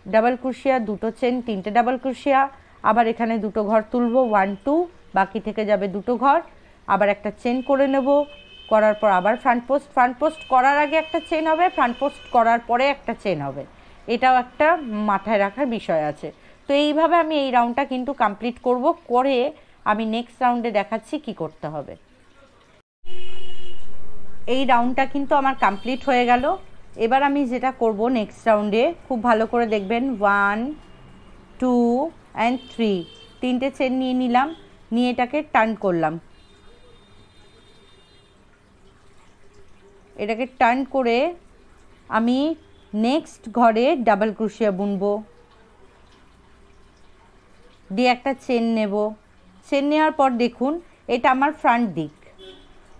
ডাবল ক্রোশিয়া, দুটো চেন, 3টে ডাবল ক্রোশিয়া, আবার এখানে দুটো ঘর তুলবো, 1 2, বাকি থেকে যাবে দুটো ঘর, আবার একটা চেন করে নেব, করার পর আবার ফ্রন্ট পোস্ট। ফ্রন্ট পোস্ট করার আগে একটা চেন হবে, ফ্রন্ট পোস্ট করার পরে একটা চেন হবে, এটাও একটা মাথায় রাখার বিষয় আছে। তো এইভাবে আমি এই রাউন্ডটা কিন্তু কমপ্লিট করব, করে আমি নেক্সট রাউন্ডে দেখাচ্ছি কি করতে হবে। এই রাউন্ডটা কিন্তু আমার কমপ্লিট হয়ে গেল। এবার আমি যেটা করব নেক্সট রাউন্ডে, খুব ভালো করে দেখবেন, 1 2 and 3, 3টে চেন নিয়ে নিলাম, নিয়ে এটাকে টার্ন করলাম, এটাকে টার্ন করে আমি নেক্সট ঘরে ডাবল ক্রোশিয়া বুনবো, দিয়ে একটা চেন নেব। চেন নেওয়ার পর দেখুন এটা আমার ফ্রন্ট দিক।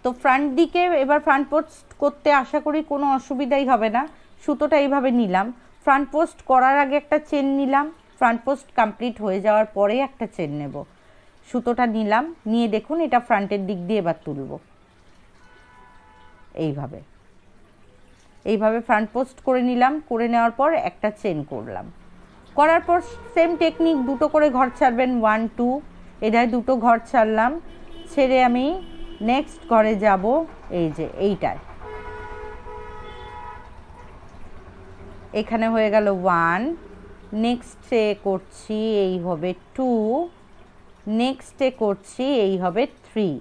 তো ফ্রন্ট দিকে এবার ফ্রন্ট পোস্ট করতে আশা করি কোনো অসুবিধাই হবে না। সুতোটা এইভাবে নিলাম, ফ্রন্ট পোস্ট করার আগে একটা চেন নিলাম, ফ্রন্ট পোস্ট কমপ্লিট হয়ে যাওয়ার পরে একটা চেন নেব। সুতোটা নিলাম, নিয়ে দেখুন এটা ফ্রন্টের দিক দিয়ে এবার তুলব, এইভাবে এইভাবে ফ্রন্ট পোস্ট করে নিলাম, করে নেওয়ার পর একটা চেন করলাম, করার পর সেম টেকনিক, দুটো করে ঘর ছাড়বেন, 1 2, এটায় দুটো ঘর ছাড়লাম, ছেড়ে আমি নেক্সট ঘরে যাব, এই যে এইটায়। এখানে হয়ে গেল 1, নেক্সটে করছি এই হবে 2, নেক্সটে করছি এই হবে 3।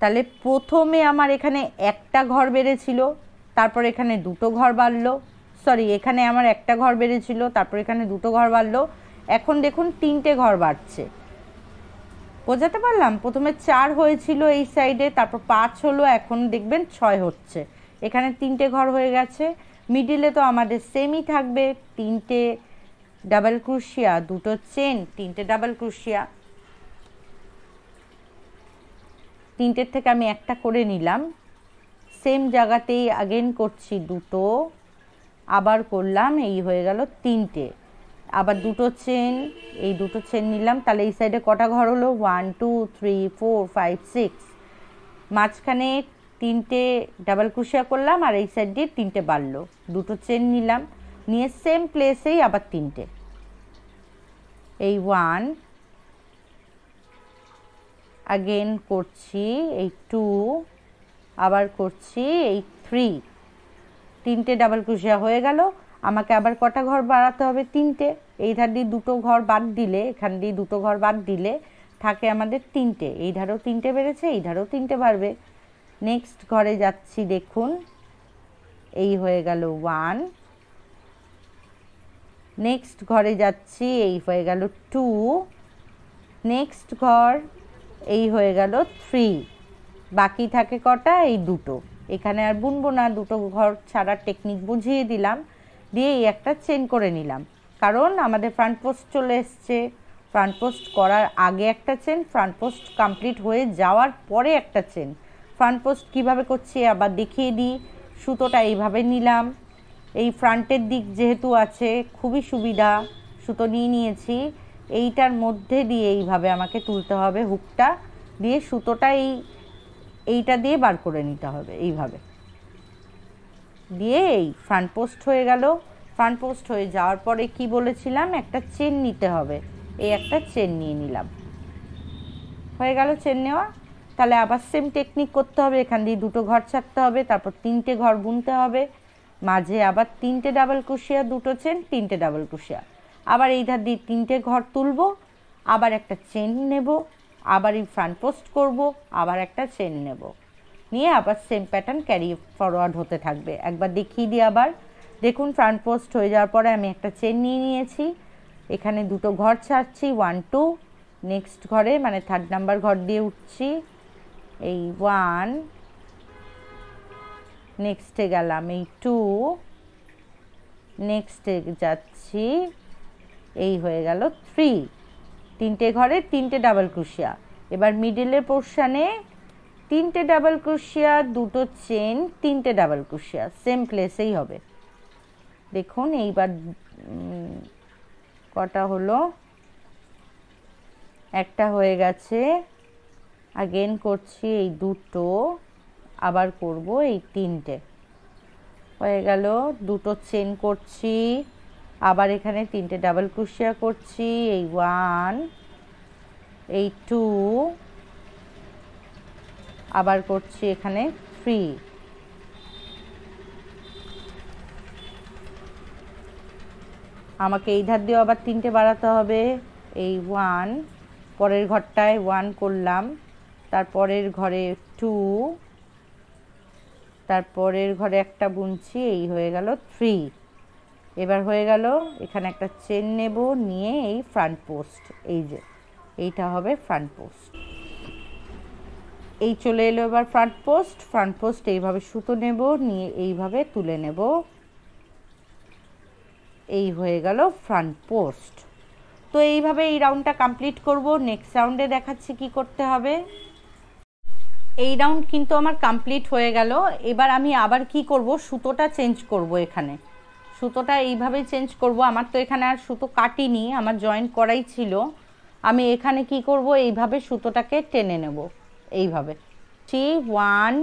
তাহলে প্রথমে আমার এখানে একটা ঘর বেড়েছিল, তারপর এখানে দুটো ঘর বাড়লো, সরি এখানে আমার একটা ঘর বেড়েছিল, তারপর এখানে দুটো ঘর বাড়লো, এখন দেখুন 3টে ঘর বাড়ছে। বোঝাতে পারলাম? প্রথমে 4 হয়েছিল এই সাইডে, তারপর 5 হলো, এখন দেখবেন 6 হচ্ছে। এখানে 3টে ঘর হয়ে গেছে। মিডিলে তো আমাদের সেমই থাকবে, 3টে ডাবল ক্রোশিয়া, দুটো চেন, 3টে ডাবল ক্রোশিয়া। 3টের থেকে আমি একটা করে নিলাম, সেম জায়গাতেই আগেন করছি দুটো, আবার করলাম, এই হয়ে গেল 3টে, আবার দুটো চেন, এই দুটো চেন নিলাম। তাহলে এই সাইডে কটা ঘর হলো? 1 2 3 4 5 6, মাঝখানে 3টে ডাবল ক্রোশিয়া করলাম, আর এই সাইড দিয়ে 3টে বাড়লো, দুটো চেন নিলাম, নিয়ে সেম প্লেসেই আবার 3টে, এই 1, আগেন করছি এই 2, আবার করছি এই 3, 3টে ডাবল ক্রোশিয়া হয়ে গেল। আমাকে আবার কটা ঘর বাড়াতে হবে? 3টে। এই ধার দিয়ে দুটো ঘর বাদ দিলে, এখান দিয়ে দুটো ঘর বাদ দিলে থাকে আমাদের 3টে। এই ধারেও 3টে বেড়েছে, এই ধারেও 3টে বাড়বে। নেক্সট ঘরে যাচ্ছি, দেখুন এই হয়ে গেল 1, নেক্সট ঘরে যাচ্ছি, এই হয়ে গেল 2, নেক্সট ঘর এই হয়ে গেল 3, বাকি থাকে কটা? এই দুটো। এখানে আর বুনবো না, দুটো ঘর ছাড়ার টেকনিক বুঝিয়ে দিলাম, দিয়ে এই একটা চেন করে নিলাম, কারণ আমাদের ফ্রন্ট পোস্ট চলে এসছে। ফ্রন্ট পোস্ট করার আগে একটা চেন, ফ্রন্ট পোস্ট কমপ্লিট হয়ে যাওয়ার পরে একটা চেন। ফ্রন্ট পোস্ট কীভাবে করছি আবার দেখিয়ে দিই। সুতোটা এইভাবে নিলাম, এই ফ্রন্টের দিক যেহেতু আছে খুবই সুবিধা, সুতো নিয়ে নিয়েছি, এইটার মধ্যে দিয়ে এইভাবে আমাকে তুলতে হবে, হুকটা দিয়ে সুতোটা এইটা দিয়ে বার করে নিতে হবে, এইভাবে দিয়ে এই ফ্রন্ট পোস্ট হয়ে গেল। ফ্রন্ট পোস্ট হয়ে যাওয়ার পরে কি বলেছিলাম? একটা চেন নিতে হবে, এই একটা চেন নিয়ে নিলাম, হয়ে গেল চেন নেওয়া। তাহলে আবার সেম টেকনিক করতে হবে, এখান দিয়ে দুটো ঘর ছাড়তে হবে, তারপর 3টে ঘর বুনতে হবে, মাঝে আবার 3টে ডাবল ক্রোশিয়া, দুটো চেন, 3টে ডাবল ক্রোশিয়া, আবার এই ধার দিয়ে 3টে ঘর তুলবো, আবার একটা চেন নেব, আবার এই ফ্রন্ট পোস্ট করব, আবার একটা চেন নেব, নিয়ে আবার সেম প্যাটার্ন ক্যারি ফরওয়ার্ড হতে থাকবে। একবার দেখিয়ে দিই আবার, দেখুন ফ্রন্ট পোস্ট হয়ে যাওয়ার পরে আমি একটা চেন নিয়ে নিয়েছি, এখানে দুটো ঘর ছাড়ছি, 1 2, নেক্সট ঘরে মানে 3rd নাম্বার ঘর দিয়ে উঠছি, এই 1, নেক্সটে গেলাম এই 2, নেক্সটে যাচ্ছি, এই হয়ে গেল 3, 3টে ঘরে 3টে ডাবল ক্রোশিয়া। এবার মিডিলের পোর্শনে 3টে ডাবল ক্রোশিয়া, দুটো চেন, 3টে ডাবল ক্রোশিয়া, সেম প্লেসেই হবে। দেখুন এইবার কটা হলো? একটা হয়ে গেছে, আগেন করছি এই দুটো, আবার করব এই 3টে, হয়ে গেল। দুটো চেন করছি, আবার এখানে 3টে ডাবল ক্রোশিয়া করছি, এই 1, এই 2, আবার করছি এখানে 3, আমাকে এই ধার দিয়েও আবার 3টে বাড়াতে হবে, এই 1, পরের ঘরটায় 1 করলাম, তারপরের ঘরে 2, তারপরের ঘরে একটা বুনছি, এই হয়ে গেল 3। এবার হয়ে গেল, এখানে একটা চেন নেব, নিয়ে এই ফ্রন্ট পোস্ট, এই যে এইটা হবে ফ্রন্ট পোস্ট, এই চলে এলো এবার ফ্রন্ট পোস্ট। ফ্রন্ট পোস্ট এইভাবে সুতো নেব, নিয়ে এইভাবে তুলে নেব, এই হয়ে গেল ফ্রন্ট পোস্ট। তো এইভাবে এই রাউন্ডটা কমপ্লিট করব। নেক্সট রাউন্ডে দেখাচ্ছি কি করতে হবে। এই রাউন্ড কিন্তু আমার কমপ্লিট হয়ে গেল। এবার আমি আবার কি করব, সুতোটা চেঞ্জ করব, এখানে সুতোটা এইভাবে চেঞ্জ করব। আমার তো এখানে আর সুতো কাটিনি, আমার জয়েন করাই ছিল। আমি এখানে কি করব, এইভাবে সুতোটাকে টেনে নেব, এইভাবে 3 1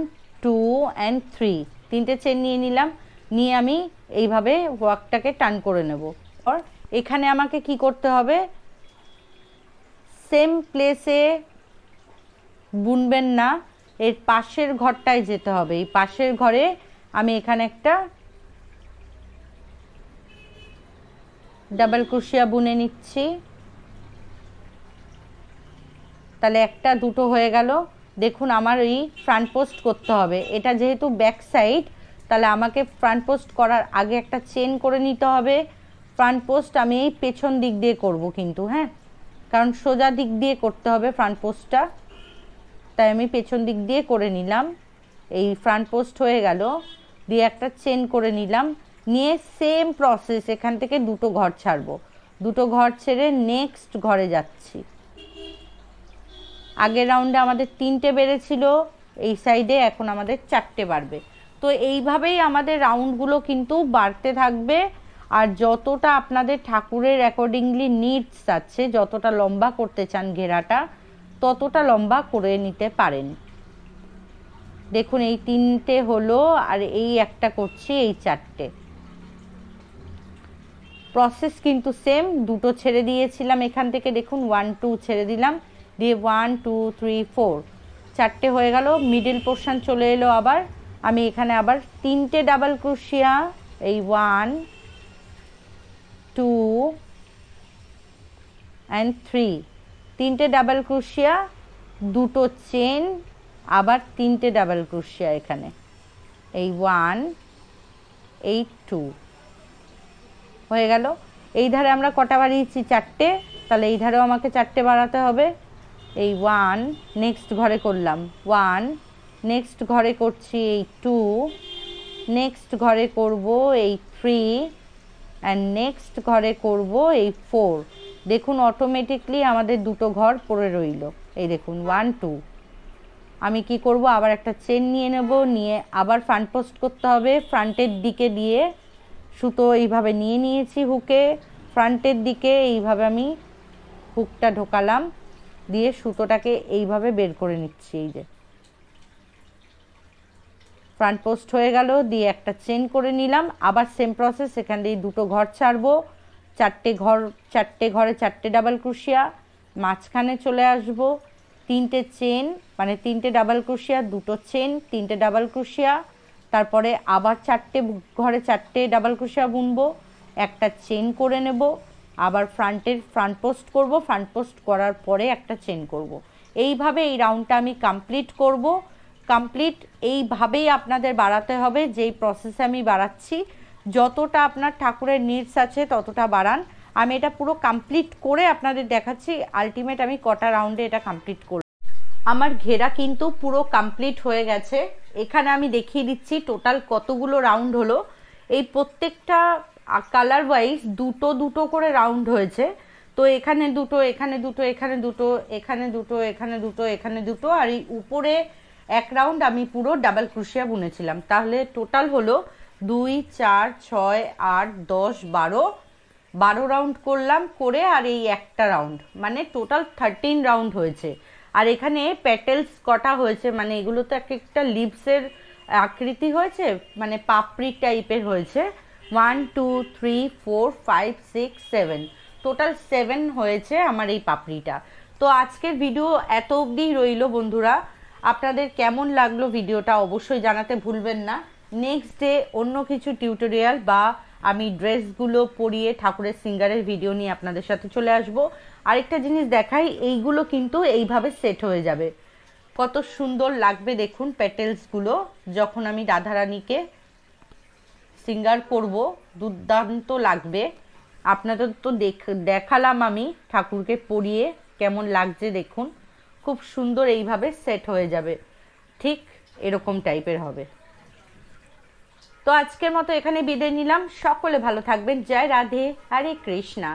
2 and 3, 3টে চেন নিয়ে নিলাম, নিয়ে আমি এইভাবে ওয়ার্কটাকে টান করে নেব। এখানে আমাকে কি করতে হবে, সেম প্লেসে বুনবেন না, এর পাশের ঘরটায় যেতে হবে। এই পাশের ঘরে আমি এখানে একটা ডাবল ক্রোশিয়া বুনে নিচ্ছি। তাহলে একটা দুটো হয়ে গেল। দেখুন আমার এই ফ্রন্ট পোস্ট করতে হবে, এটা যেহেতু ব্যাক সাইড তাহলে আমাকে ফ্রন্ট পোস্ট করার আগে একটা চেন করে নিতে হবে। ফ্রন্ট পোস্ট আমি এই পেছন দিক দিয়ে করব কিন্তু, হ্যাঁ, কারণ সোজা দিক দিয়ে করতে হবে ফ্রন্ট পোস্টটা, তাই আমি পেছন দিক দিয়ে করে নিলাম। এই ফ্রন্ট পোস্ট হয়ে গেল, দিয়ে একটা চেন করে নিলাম, নিয়ে সেম প্রসেস এখান থেকে দুটো ঘর ছাড়বো, দুটো ঘর ছেড়ে নেক্সট ঘরে যাচ্ছি। আগের রাউন্ডে আমাদের 3টে বেড়েছিল, এই সাইডে এখন আমাদের 4টে বাড়বে। তো এইভাবেই আমাদের রাউন্ডগুলো কিন্তু বাড়তে থাকবে। আর যতটা আপনাদের ঠাকুরের অ্যাকর্ডিংলি নিডস আছে, যতটা লম্বা করতে চান ঘেরাটা, ততটা লম্বা করে নিতে পারেন। দেখুন এই 3টে হলো, আর এই একটা করছি, এই 4টে। প্রসেস কিন্তু সেম, দুটো ছেড়ে দিয়েছিলাম এখান থেকে, দেখুন 1 2 ছেড়ে দিলাম, দিয়ে 1 2 3 4 4টে হয়ে গেল। মিডল পোর্শন চলে এলো, আবার আমি এখানে আবার 3টে ডাবল ক্রোশিয়া, এই 1 2 and 3, 3টে ডাবল ক্রোশিয়া, দুটো চেন, আবার 3টে ডাবল ক্রোশিয়া এখানে, এই 1 এই 2 হয়ে গেল। এই ধারে আমরা কটা বাড়িয়েছি, 4টে, তাহলে এই ধারেও আমাকে 4টে বাড়াতে হবে। এই 1 নেক্সট ঘরে করলাম, 1 নেক্সট ঘরে করছি, এই 2 নেক্সট ঘরে করব, এই 3 অ্যান্ড নেক্সট ঘরে করব, এই 4। দেখুন অটোমেটিকলি আমাদের দুটো ঘর পড়ে রইল। এই দেখুন 1 2, আমি কি করব, আবার একটা চেন নিয়ে নেব, নিয়ে আবার ফ্রন্ট পোস্ট করতে হবে। ফ্রন্টের দিকে দিয়ে সুতো এইভাবে নিয়ে নিয়েছি হুকে, ফ্রন্টের দিকে এইভাবে আমি হুকটা ঢোকালাম, দিয়ে সুতোটাকে এইভাবে বের করে নিচ্ছি। এই যে ফ্রন্ট পোস্ট হয়ে গেল, দিয়ে একটা চেন করে নিলাম, আবার সেম প্রসেস, এখান দিয়ে দুটো ঘর ছাড়বো, 4টে ঘরে 4টে ডাবল ক্রোশিয়া, মাঝখানে চলে আসব, 3টে চেন, মানে 3টে ডাবল ক্রোশিয়া, দুটো চেন, 3টে ডাবল ক্রোশিয়া, তারপরে আবার 4টে ঘরে 4টে ডাবল ক্রোশিয়া বুনবো, একটা চেন করে নেব, আবার ফ্রন্ট পোস্ট করব, ফ্রন্ট পোস্ট করার পরে একটা চেন করব। এইভাবে এই রাউন্ডটা আমি কমপ্লিট করব। কমপ্লিট এইভাবেই আপনাদের বাড়াতে হবে, যেই প্রসেসে আমি বাড়াচ্ছি। যতটা আপনার ঠাকুরের নিডস আছে ততটা বাড়ান। আমি এটা পুরো কমপ্লিট করে আপনাদের দেখাচ্ছি আলটিমেট আমি কটা রাউন্ডে এটা কমপ্লিট করব। আমার ঘেরা কিন্তু পুরো কমপ্লিট হয়ে গেছে। এখানে আমি দেখিয়ে দিচ্ছি টোটাল কতগুলো রাউন্ড হলো। এই প্রত্যেকটা কালার ওয়াইজ দুটো দুটো করে রাউন্ড হয়েছে। তো এখানে দুটো, এখানে দুটো, এখানে দুটো, এখানে দুটো, এখানে দুটো, এখানে দুটো, আর এই উপরে এক রাউন্ড আমি পুরো ডাবল ক্রোশিয়া বুনেছিলাম। তাহলে টোটাল হলো 2 4 6 8 10 12 রাউন্ড করলাম, করে আর এই একটা রাউন্ড, মানে টোটাল 13 রাউন্ড হয়েছে। আর এখানে প্যাটেলস কটা হয়েছে, মানে এগুলো তো একটা লিভসের আকৃতি হয়েছে, মানে পাপড়ি টাইপের হয়েছে। 1 2 3 4 5 6 7, টোটাল 7 হয়েছে আমার এই পাপড়িটা। তো আজকের ভিডিও এত অবধি রইল বন্ধুরা। আপনাদের কেমন লাগলো ভিডিওটা অবশ্যই জানাতে ভুলবেন না। নেক্সট ডে অন্য কিছু টিউটোরিয়াল বা আমি ড্রেসগুলো পরিয়ে ঠাকুরের সিঙ্গারের ভিডিও নিয়ে আপনাদের সাথে চলে আসব। আরেকটা জিনিস দেখাই, এইগুলো কিন্তু এইভাবে সেট হয়ে যাবে, কত সুন্দর লাগবে দেখুন প্যাটেলসগুলো যখন আমি রাধারানীকে সিঙ্গার করব, দুর্দান্ত লাগবে। আপনাদের তো দেখালাম আমি ঠাকুরকে পরিয়ে কেমন লাগছে, দেখুন খুব সুন্দর এইভাবে সেট হয়ে যাবে, ঠিক এরকম টাইপের হবে। তো আজকের মতো এখানে বিদায় নিলাম। সকলে ভালো থাকবেন। জয় রাধে, হরে কৃষ্ণা।